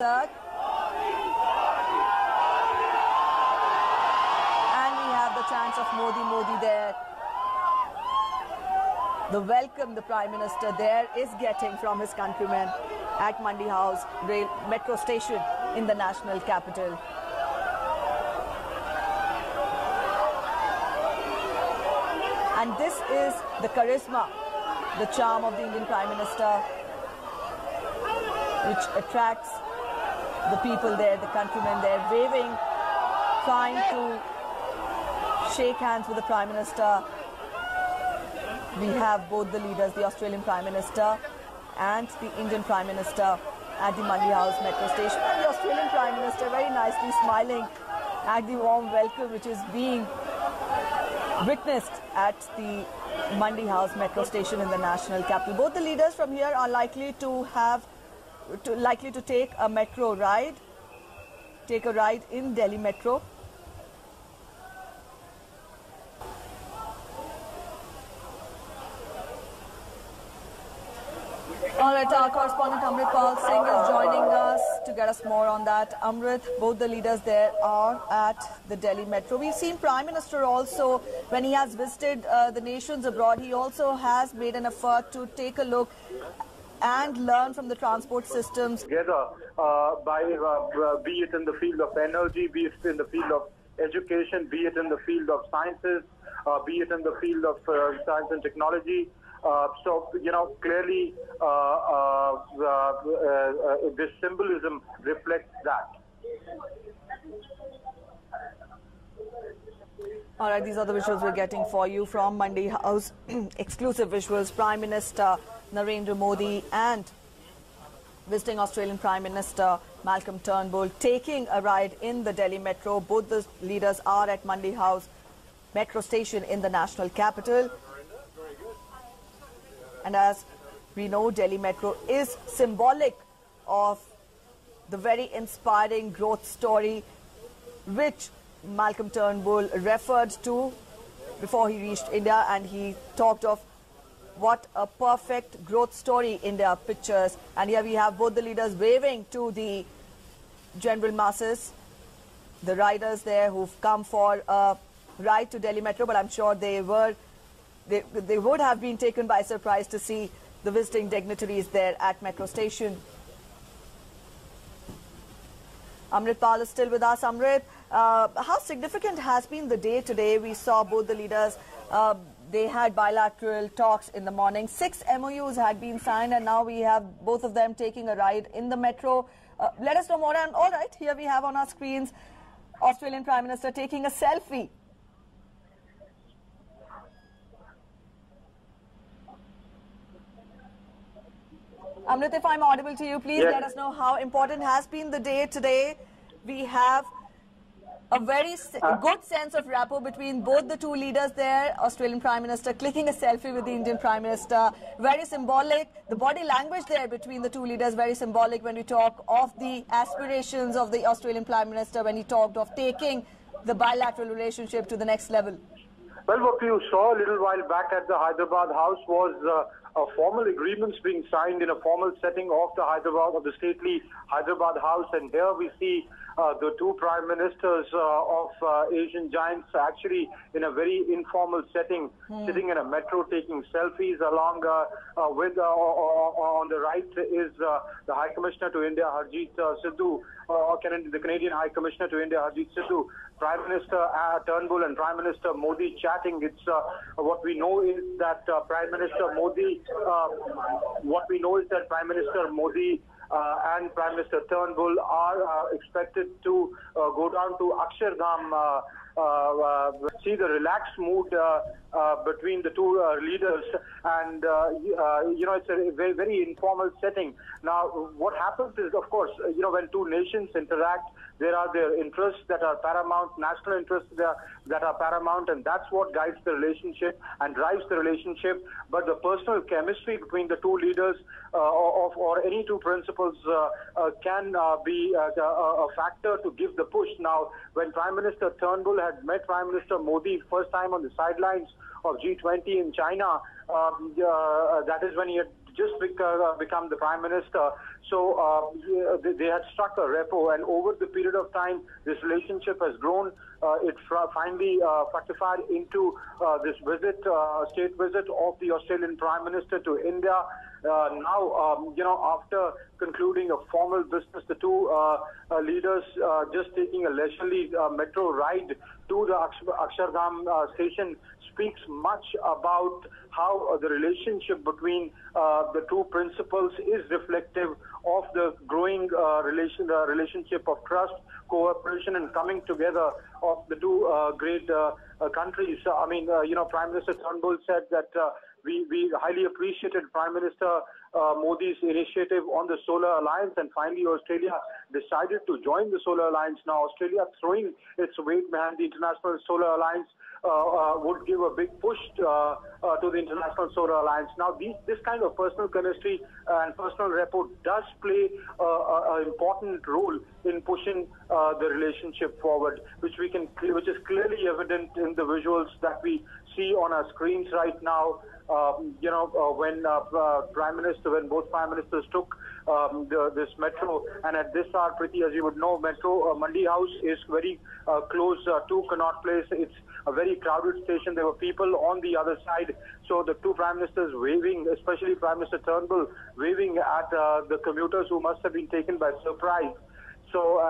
And we have the chants of Modi, Modi there. The welcome the Prime Minister there is getting from his countrymen at Mandi House metro station in the national capital. And this is the charisma, the charm of the Indian Prime Minister, which attracts the people there, the countrymen there, waving, trying to shake hands with the Prime Minister. We have both the leaders, the Australian Prime Minister and the Indian Prime Minister at the Mandi House metro station. And the Australian Prime Minister very nicely smiling at the warm welcome which is being witnessed at the Mandi House metro station in the national capital. Both the leaders from here are likely to take a metro ride, in Delhi Metro. All right, our correspondent Amrit Pal Singh is joining us to get us more on that. Amrit, both the leaders there are at the Delhi Metro. We've seen Prime Minister also, when he has visited the nations abroad, he also has made an effort to take a look and learn from the transport systems. Together, be it in the field of energy, be it in the field of education, be it in the field of sciences, be it in the field of science and technology. So, clearly this symbolism reflects that. All right, these are the visuals we're getting for you from Mandi House. Exclusive visuals. Prime Minister Narendra Modi and visiting Australian Prime Minister Malcolm Turnbull taking a ride in the Delhi Metro. Both the leaders are at Mandi House metro station in the national capital. And as we know, Delhi Metro is symbolic of the very inspiring growth story which Malcolm Turnbull referred to before he reached India, and he talked of what a perfect growth story India pictures. And here we have both the leaders waving to the general masses, the riders there who've come for a ride to Delhi Metro, but I'm sure they would have been taken by surprise to see the visiting dignitaries there at metro station. Amrit Pal is still with us. Amrit, how significant has been the day today? We saw both the leaders, they had bilateral talks in the morning. 6 MOUs had been signed, and now we have both of them taking a ride in the metro. Let us know more. And all right, here we have on our screens Australian Prime Minister taking a selfie. Amrit, if I'm audible to you, please let us know how important has been the day today. We have a very good sense of rapport between both the two leaders there. Australian Prime Minister clicking a selfie with the Indian Prime Minister. Very symbolic. The body language there between the two leaders, very symbolic when we talk of the aspirations of the Australian Prime Minister, when he talked of taking the bilateral relationship to the next level. Well, what you saw a little while back at the Hyderabad House was formal agreements being signed in a formal setting of the stately Hyderabad House, and here we see the two prime ministers of Asian giants actually in a very informal setting, sitting in a metro taking selfies along with on the right is the High Commissioner to India, Harjeet Sidhu, the Canadian High Commissioner to India, Harjeet Sidhu. Prime Minister Turnbull and Prime Minister Modi chatting. It's what we know is that Prime Minister Modi and Prime Minister Turnbull are expected to go down to Akshardham, see the relaxed mood between the two leaders, and it's a very, very informal setting. Now, what happens is, of course, when two nations interact, there are their interests that are paramount, national interests that are paramount, and that's what guides the relationship and drives the relationship. But the personal chemistry between the two leaders or any two principals can be a factor to give the push. Now, when Prime Minister Turnbull had met Prime Minister Modi first time on the sidelines of G20 in China, that is when he had just become the Prime Minister. So they had struck a repo, and over the period of time, this relationship has grown. It finally fructified into this visit, state visit of the Australian Prime Minister to India. Now, after concluding a formal business, the two leaders just taking a leisurely metro ride to the Akshardham station speaks much about how the relationship between the two principals is reflective of the growing relationship of trust, cooperation, and coming together of the two great countries. Prime Minister Turnbull said that we highly appreciated Prime Minister Modi's initiative on the Solar Alliance, and finally Australia decided to join the Solar Alliance. Now Australia throwing its weight behind the International Solar Alliance would give a big push to the International Solar Alliance. Now this kind of personal chemistry and personal rapport does play an important role in pushing the relationship forward, which is clearly evident in the visuals that we see on our screens right now. When both Prime Ministers took this metro, and at this hour, Priti, as you would know, Metro Mandi House is very close to Connaught Place. It's a very crowded station. There were people on the other side. So the two Prime Ministers waving, especially Prime Minister Turnbull, waving at the commuters who must have been taken by surprise. So,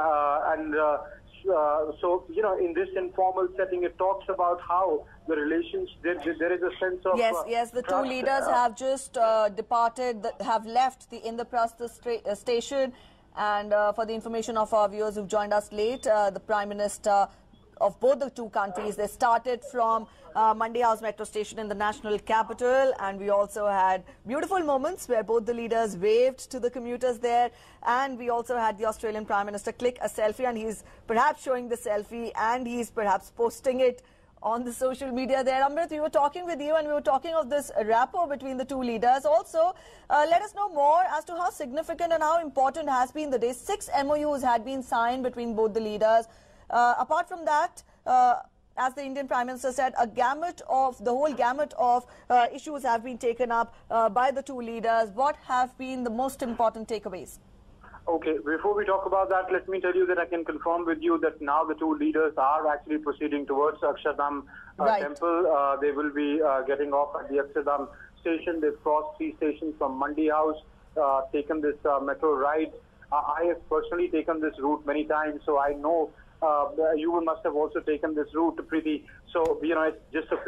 in this informal setting, it talks about how the relations, there is a sense of Yes, the two leaders have just departed, have left the Indraprastha station. And for the information of our viewers who've joined us late, the Prime Minister of both the two countries, they started from Mandi House Metro Station in the national capital, and we also had beautiful moments where both the leaders waved to the commuters there, and we also had the Australian Prime Minister click a selfie, and he's perhaps showing the selfie and he's perhaps posting it on the social media there. Amrit, we were talking with you and we were talking of this rapport between the two leaders. Also, let us know more as to how significant and how important has been the day. 6 MOUs had been signed between both the leaders. Apart from that, as the Indian Prime Minister said, the whole gamut of issues have been taken up by the two leaders. What have been the most important takeaways? Okay, before we talk about that, let me tell you that I can confirm with you that now the two leaders are actually proceeding towards Akshardham temple. They will be getting off at the Akshardham station. They've crossed 3 stations from Mandi House, taken this metro ride. I have personally taken this route many times, so I know you must have also taken this route, Preeti. So, it's just a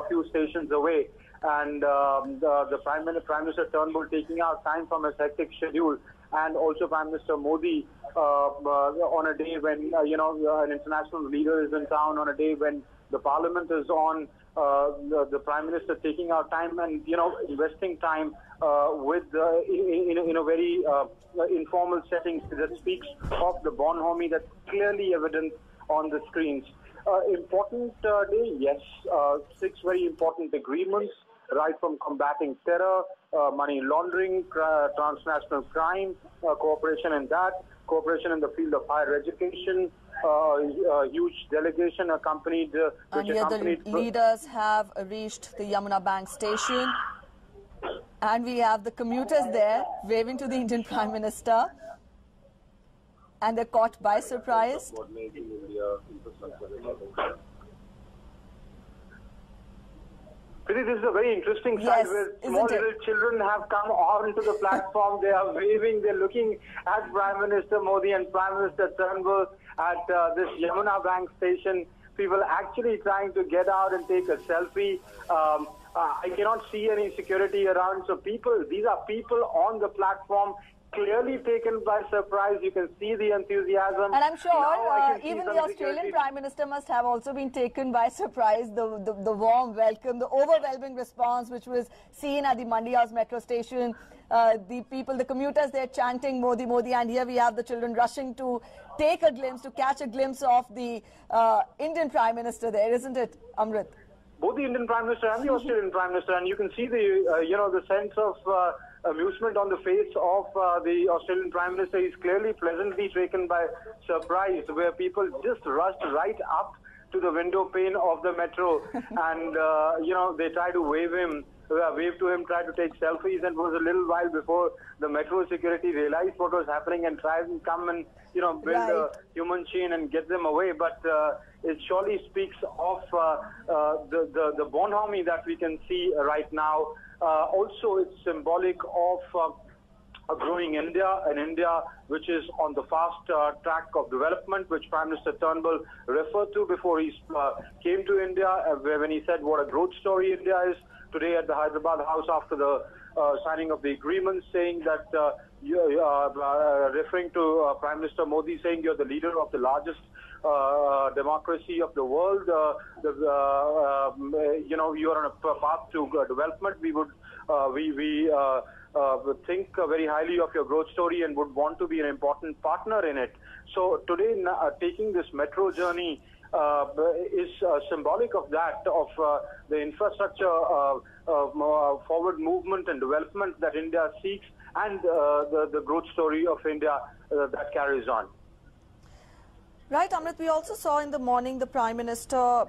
few stations away. And the Prime Minister Turnbull taking out time from his hectic schedule, and also Prime Minister Modi on a day when, an international leader is in town, on a day when the Parliament is on, the Prime Minister taking out time and, investing time in a very informal setting that speaks of the bonhomie that's clearly evident on the screens. Important day, yes. 6 very important agreements, right from combating terror, money laundering, transnational crime, cooperation in that, cooperation in the field of higher education, a huge delegation accompanied... and here the leaders have reached the Yamuna Bank station. And we have the commuters there waving to the Indian Prime Minister. And they're caught by surprise. This is a very interesting sight where small little children have come onto the platform. They are waving, they're looking at Prime Minister Modi and Prime Minister Turnbull at this Yamuna Bank station. People actually trying to get out and take a selfie. I cannot see any security around. So these are people on the platform, clearly taken by surprise. You can see the enthusiasm. And I'm sure even the Australian Prime Minister must have also been taken by surprise. The warm welcome, the overwhelming response which was seen at the Mandi House metro station. The commuters there chanting Modi, Modi, and here we have the children rushing to catch a glimpse of the Indian Prime Minister there, isn't it, Amrit? Both the Indian Prime Minister and the Australian Prime Minister, and you can see the sense of amusement on the face of the Australian Prime Minister. He's clearly pleasantly taken by surprise, where people just rushed right up to the window pane of the metro and, they try to wave him. waved to him, tried to take selfies, and was a little while before the metro security realized what was happening and tried and come and build a human chain and get them away. But it surely speaks of the bonhomie that we can see right now. Also, it's symbolic of a growing India, an India which is on the fast track of development, which Prime Minister Turnbull referred to before he came to India, when he said what a growth story India is today at the Hyderabad House after the signing of the agreement, saying that, referring to Prime Minister Modi, saying you're the leader of the largest democracy of the world. You are on a path to development. We would think very highly of your growth story and would want to be an important partner in it. So today, taking this metro journey is symbolic of that, of the infrastructure forward movement and development that India seeks, and the growth story of India that carries on. Right, Amrit, we also saw in the morning the Prime Minister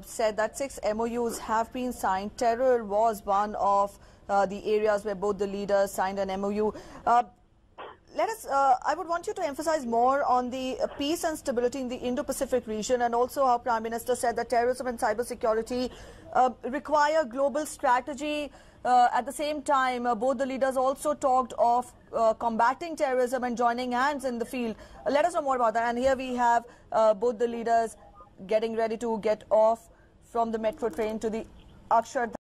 said that 6 MOUs have been signed. Terror was one of the areas where both the leaders signed an MOU. I would want you to emphasize more on the peace and stability in the Indo-Pacific region, and also how Prime Minister said that terrorism and cybersecurity require global strategy. At the same time, both the leaders also talked of combating terrorism and joining hands in the field. Let us know more about that. And here we have both the leaders getting ready to get off from the metro train to the Akshardham.